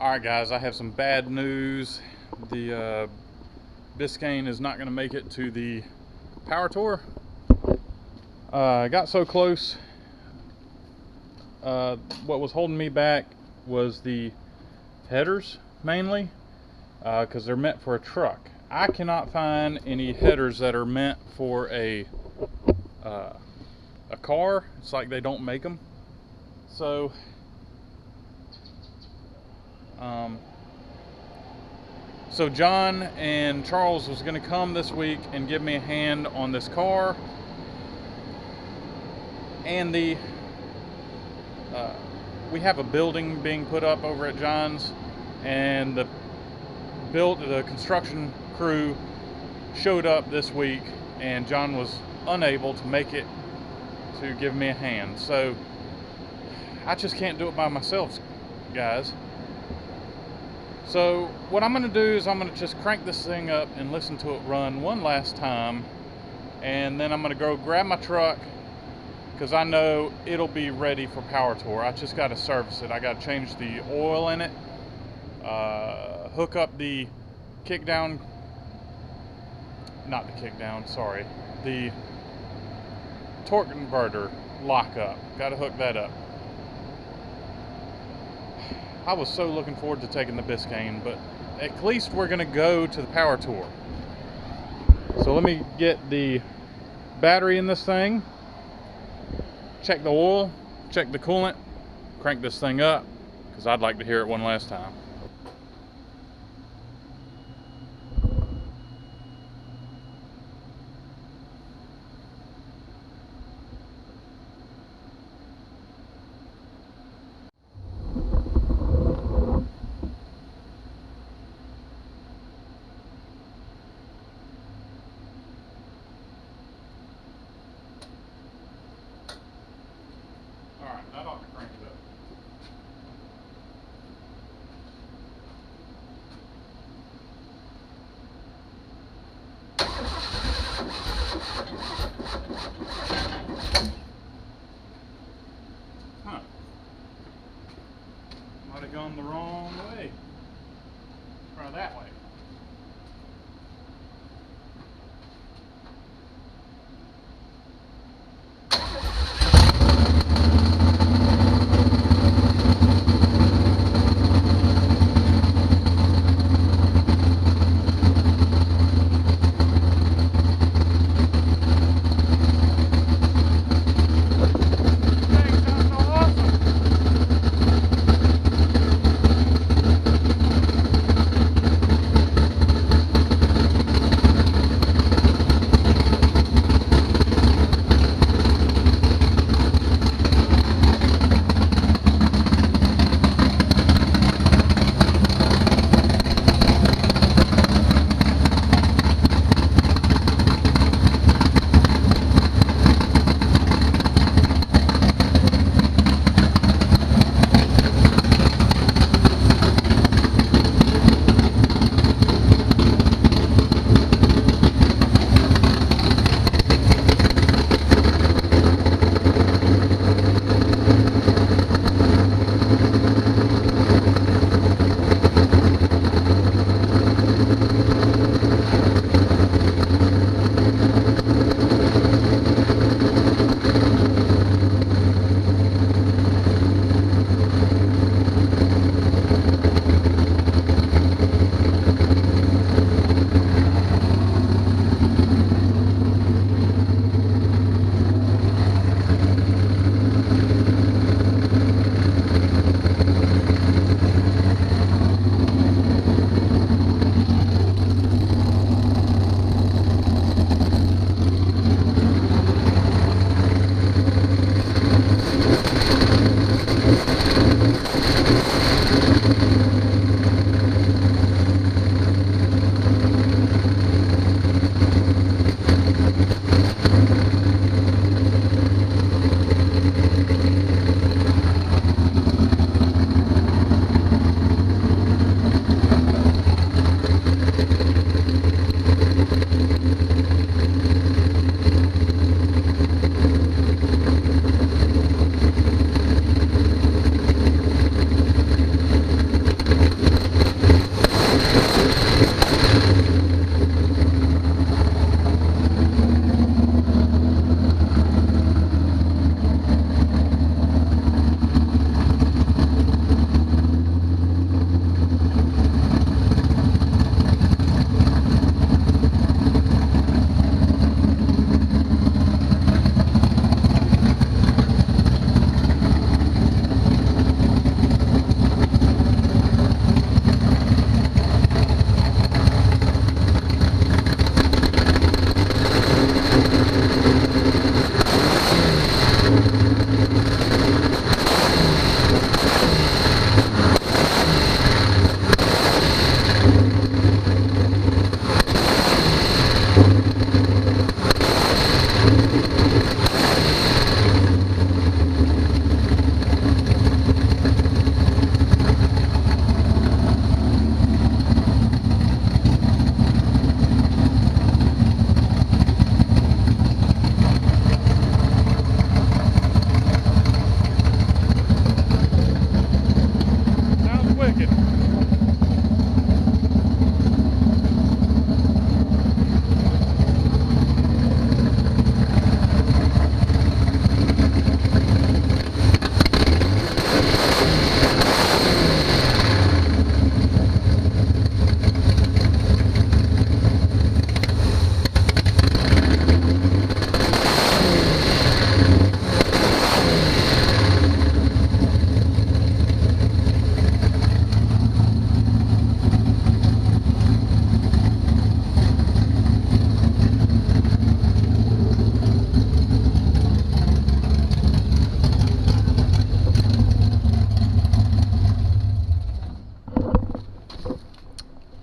Alright guys, I have some bad news. The Biscayne is not going to make it to the power tour. I got so close. What was holding me back was the headers mainly, because they're meant for a truck. I cannot find any headers that are meant for a car. It's like they don't make them. So so John and Charles was going to come this week and give me a hand on this car, and we have a building being put up over at John's, and the construction crew showed up this week, and John was unable to make it to give me a hand. So I just can't do it by myself, guys. So what I'm going to do is I'm going to just crank this thing up and listen to it run one last time, and then I'm going to go grab my truck, because I know it'll be ready for power tour. I just got to service it. I got to change the oil in it, hook up the the torque converter lockup. Got to hook that up. I was so looking forward to taking the Biscayne, but at least we're going to go to the power tour. So let me get the battery in this thing, check the oil, check the coolant, crank this thing up, because I'd like to hear it one last time. Alright, that ought to crank it up. Huh. Might have gone the wrong way. Try that way.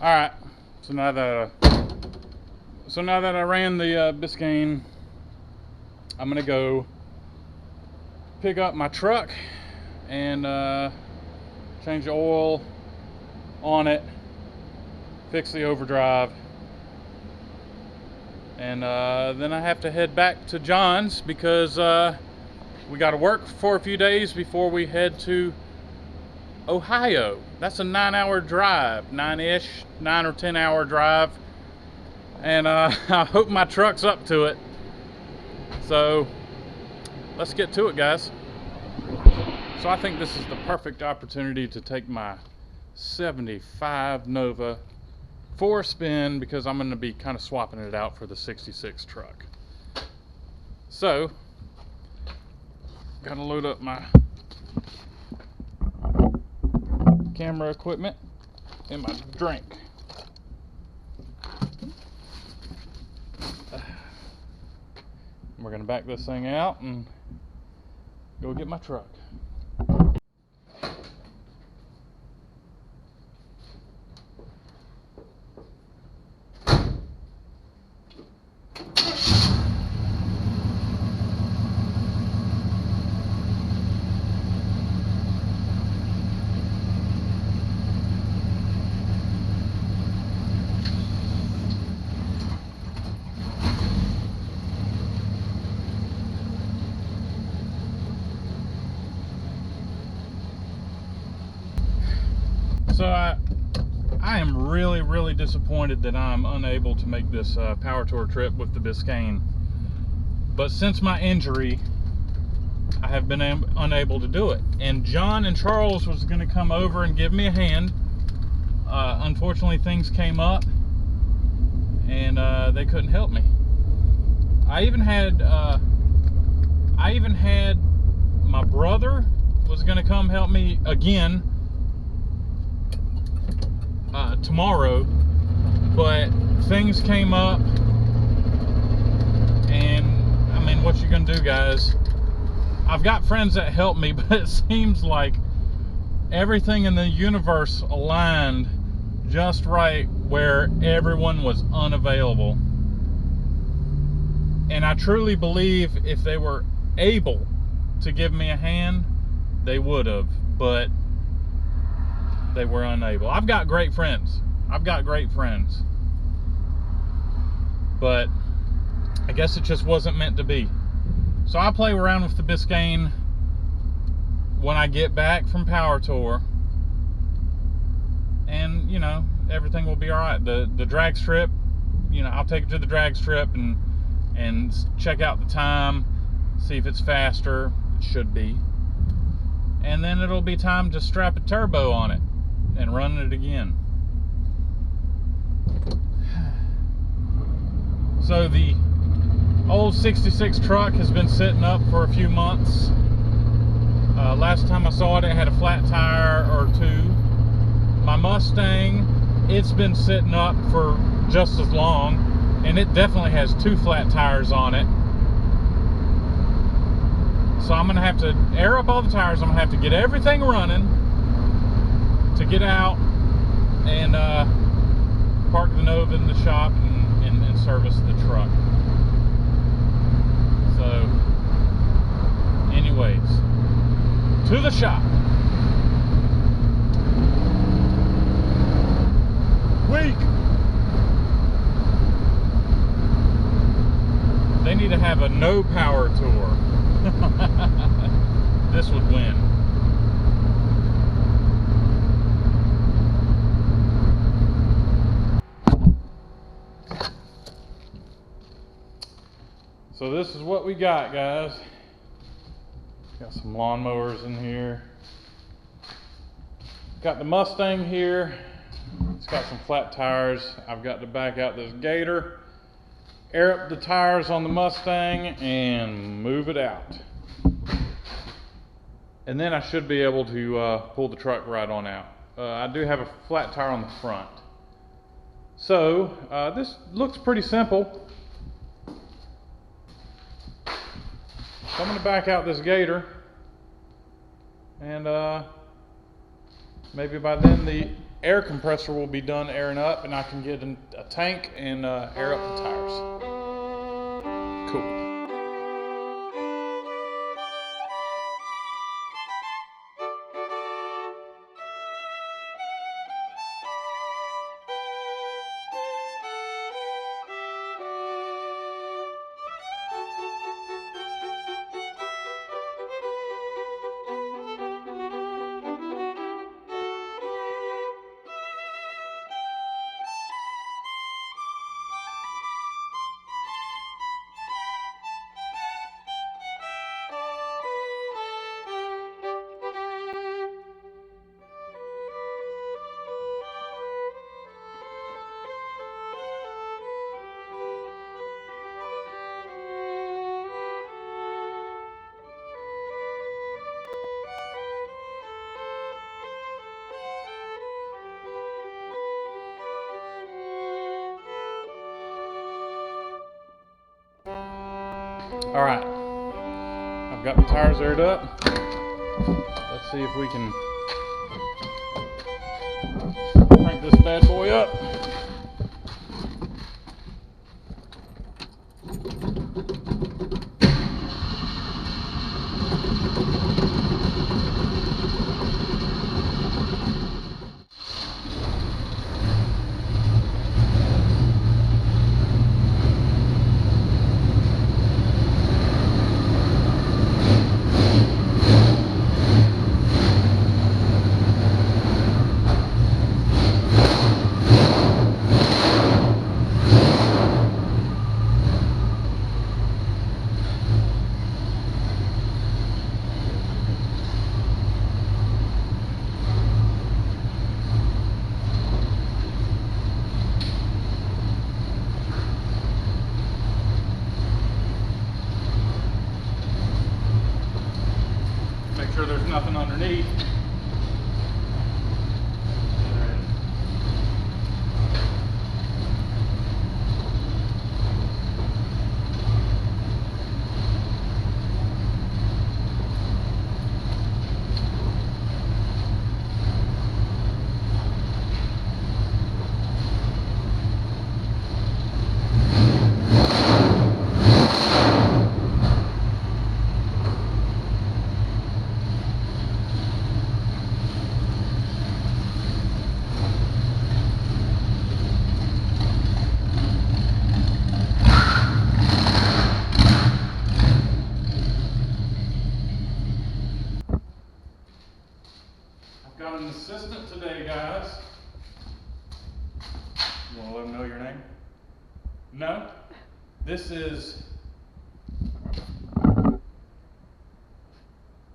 Alright, so now that I ran the Biscayne, I'm gonna go pick up my truck and change the oil on it, fix the overdrive, and then I have to head back to John's because we got to work for a few days before we head to Ohio. That's a 9-hour drive, 9 or 10 hour drive, and I hope my truck's up to it. So let's get to it, guys. So I think this is the perfect opportunity to take my 75 Nova for a spin because I'm going to be kind of swapping it out for the 66 truck. So gotta load up my camera equipment and my drink. We're gonna back this thing out and go get my truck. So I am really disappointed that I'm unable to make this power tour trip with the Biscayne. But since my injury, I have been unable to do it. And John and Charles was going to come over and give me a hand. Unfortunately, things came up, and they couldn't help me. I even had my brother was going to come help me again tomorrow, but things came up, and I mean, what you gonna do, guys? I've got friends that help me, but it seems like everything in the universe aligned just right where everyone was unavailable. And I truly believe if they were able to give me a hand, they would have, but they were unable. I've got great friends. But I guess it just wasn't meant to be. So I'll play around with the Biscayne when I get back from Power Tour. And, you know, everything will be alright. The drag strip, you know, I'll take it to the drag strip and check out the time, see if it's faster. It should be. And then it'll be time to strap a turbo on it and run it again. So the old 66 truck has been sitting up for a few months. Last time I saw it, it had a flat tire or two. My Mustang, it's been sitting up for just as long, and it definitely has 2 flat tires on it. So I'm gonna have to air up all the tires. I'm gonna have to get everything running to get out and park the Nova in the shop and service the truck. So anyways, to the shop. Weak. They need to have a no power tour. This would win. So this is what we got, guys. Got some lawnmowers in here. Got the Mustang here. It's got some flat tires. I've got to back out this Gator, air up the tires on the Mustang, and move it out. And then I should be able to pull the truck right on out. I do have a flat tire on the front. So this looks pretty simple. So I'm going to back out this Gator, and maybe by then the air compressor will be done airing up, and I can get a tank and air up the tires. Cool. All right, I've got the tires aired up. Let's see if we can crank this bad boy up. Make sure there's nothing underneath. Got an assistant today, guys. You want to let them know your name? No? This is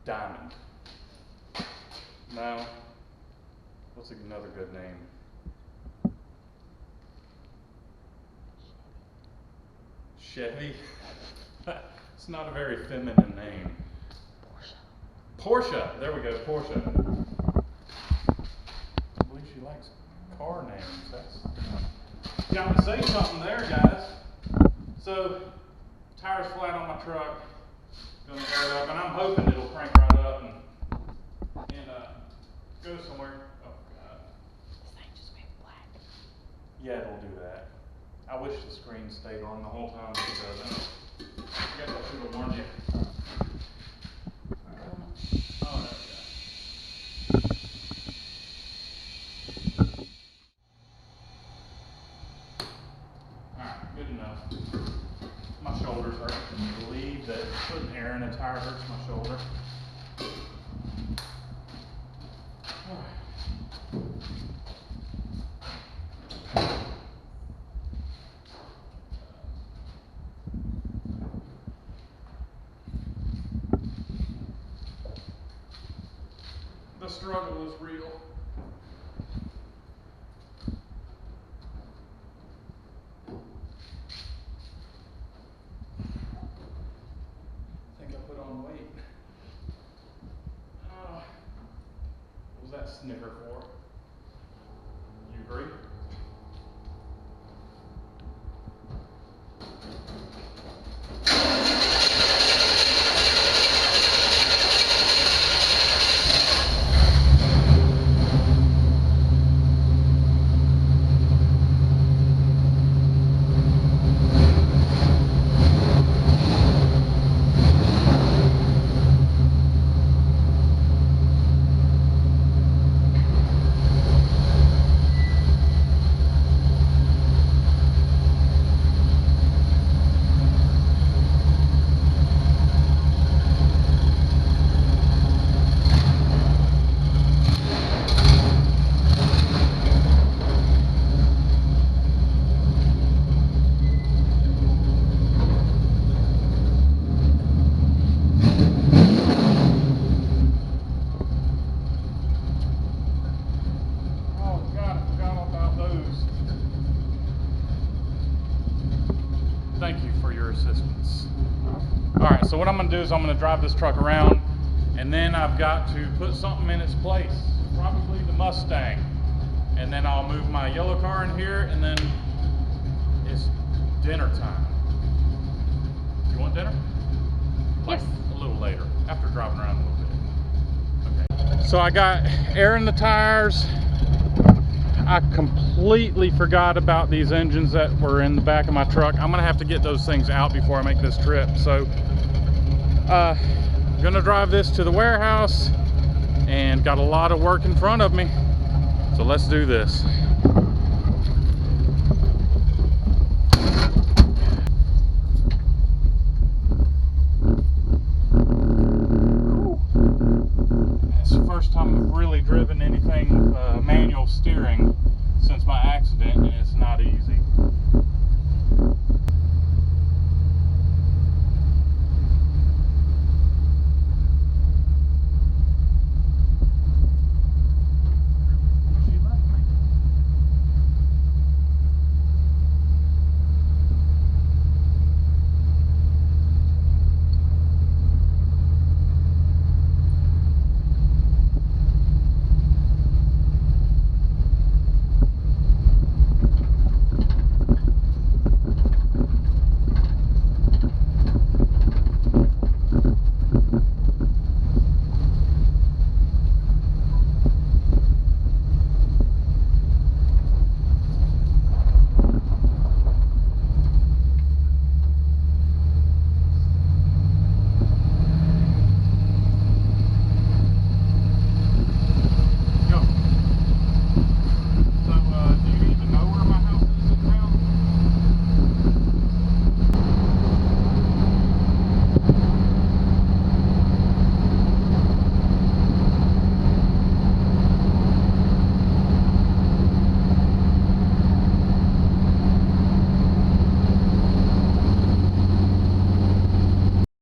Diamond. No? What's another good name? Chevy? It's not a very feminine name. Portia. There we go, Portia. She likes car names. That's got to say something there, guys. So, tires flat on my truck. Gonna air it up, and I'm hoping it'll crank right up and go somewhere. Oh God. This thing just went black. Yeah, it'll do that. I wish the screen stayed on the whole time, but it doesn't. I guess I should have warned you. Oh, there we go. Good enough. My shoulders hurt. Can you believe that putting air in a tire hurts my shoulder? The struggle is real. Weight. What was that snicker for? You agree? assistance. All right, so what I'm gonna do is I'm gonna drive this truck around, and then I've got to put something in its place, probably the Mustang. And then I'll move my yellow car in here, and then it's dinner time. You want dinner? Like Yes. a little later, after driving around a little bit. Okay. So I got air in the tires. I completely forgot about these engines that were in the back of my truck. I'm gonna have to get those things out before I make this trip. So, gonna drive this to the warehouse, and got a lot of work in front of me. So let's do this. It's the first time I've really driven anything with manual steering.